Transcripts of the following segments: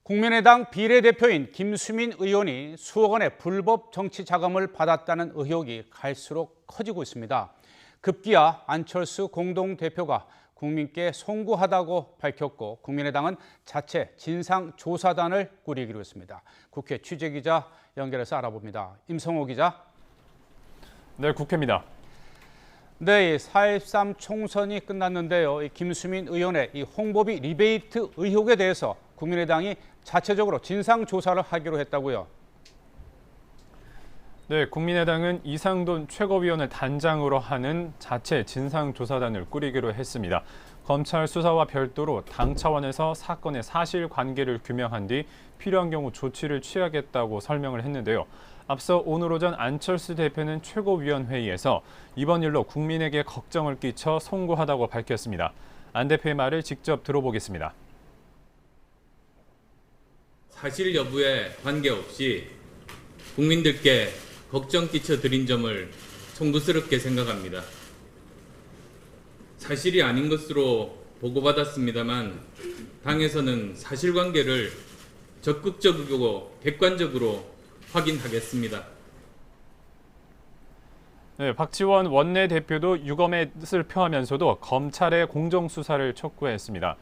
국민의당 비례대표인 김수민 의원이 수억 원의 불법 정치 자금을 받았다는 의혹이 갈수록 커지고 있습니다. 급기야 안철수 공동대표가 국민께 송구하다고 밝혔고 국민의당은 자체 진상조사단을 꾸리기로 했습니다. 국회 취재기자 연결해서 알아봅니다. 임성호 기자. 네, 국회입니다. 네, 4.13 총선이 끝났는데요. 김수민 의원의 이 홍보비 리베이트 의혹에 대해서 국민의당이 자체적으로 진상조사를 하기로 했다고요. 네, 국민의당은 이상돈 최고위원을 단장으로 하는 자체 진상조사단을 꾸리기로 했습니다. 검찰 수사와 별도로 당 차원에서 사건의 사실관계를 규명한 뒤 필요한 경우 조치를 취하겠다고 설명을 했는데요. 앞서 오늘 오전 안철수 대표는 최고위원회의에서 이번 일로 국민에게 걱정을 끼쳐 송구하다고 밝혔습니다. 안 대표의 말을 직접 들어보겠습니다. 사실 여부에 관계없이 국민들께 걱정 끼쳐드린 점을 송구스럽게 생각합니다. 사실이 아닌 것으로 보고받았습니다만 당에서는 사실관계를 적극적이고 객관적으로 확인하겠습니다. 네, 박지원 원내대표도 유검의 뜻을 표하면서도 검찰의 공정수사를 촉구했습니다.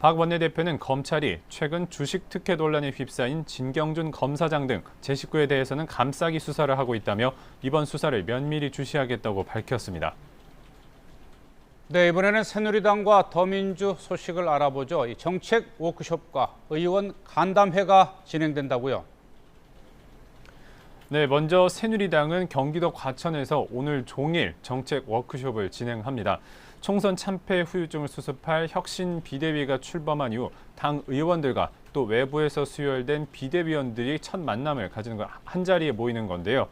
박 원내대표는 검찰이 최근 주식 특혜 논란에 휩싸인 진경준 검사장 등 제 식구에 대해서는 감싸기 수사를 하고 있다며 이번 수사를 면밀히 주시하겠다고 밝혔습니다. 네, 이번에는 새누리당과 더민주 소식을 알아보죠. 이 정책 워크숍과 의원 간담회가 진행된다고요. 네, 먼저 새누리당은 경기도 과천에서 오늘 종일 정책 워크숍을 진행합니다. 총선 참패 후유증을 수습할 혁신 비대위가 출범한 이후 당 의원들과 또 외부에서 수혈된 비대위원들이 첫 만남을 가지는 한자리에 모이는 건데요.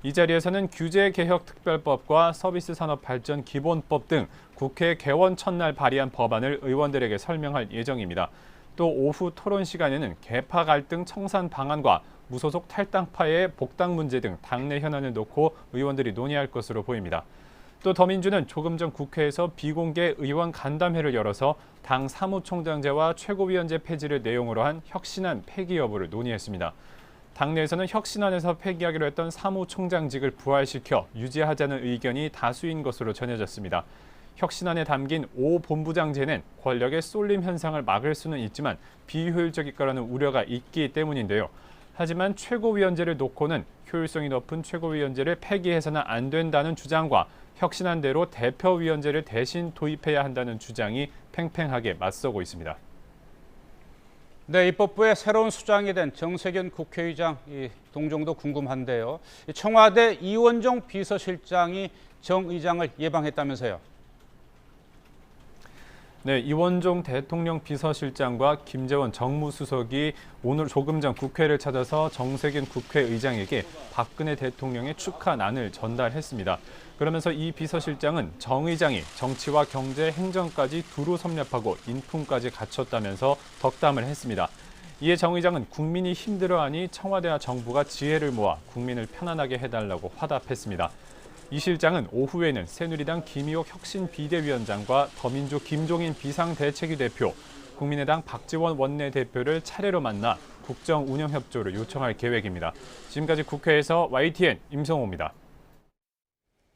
이 자리에서는 규제개혁특별법과 서비스산업발전기본법 등 국회 개원 첫날 발의한 법안을 의원들에게 설명할 예정입니다. 또 오후 토론 시간에는 계파 갈등 청산 방안과 무소속 탈당파의 복당 문제 등 당내 현안을 놓고 의원들이 논의할 것으로 보입니다. 또 더민주는 조금 전 국회에서 비공개 의원 간담회를 열어서 당 사무총장제와 최고위원제 폐지를 내용으로 한 혁신안 폐기 여부를 논의했습니다. 당내에서는 혁신안에서 폐기하기로 했던 사무총장직을 부활시켜 유지하자는 의견이 다수인 것으로 전해졌습니다. 혁신안에 담긴 5본부장제는 권력의 쏠림 현상을 막을 수는 있지만 비효율적일 거라는 우려가 있기 때문인데요. 하지만 최고위원제를 놓고는 효율성이 높은 최고위원제를 폐기해서는 안 된다는 주장과 혁신안대로 대표위원제를 대신 도입해야 한다는 주장이 팽팽하게 맞서고 있습니다. 네, 입법부의 새로운 수장이 된 정세균 국회의장 동정도 궁금한데요. 청와대 이원종 비서실장이 정 의장을 예방했다면서요. 네, 이원종 대통령 비서실장과 김재원 정무수석이 오늘 조금 전 국회를 찾아서 정세균 국회의장에게 박근혜 대통령의 축하난을 전달했습니다. 그러면서 이 비서실장은 정 의장이 정치와 경제, 행정까지 두루 섭렵하고 인품까지 갖췄다면서 덕담을 했습니다. 이에 정 의장은 국민이 힘들어하니 청와대와 정부가 지혜를 모아 국민을 편안하게 해달라고 화답했습니다. 이 실장은 오후에는 새누리당 김희옥 혁신비대위원장과 더민주 김종인 비상대책위 대표, 국민의당 박지원 원내대표를 차례로 만나 국정 운영 협조를 요청할 계획입니다. 지금까지 국회에서 YTN 임성호입니다.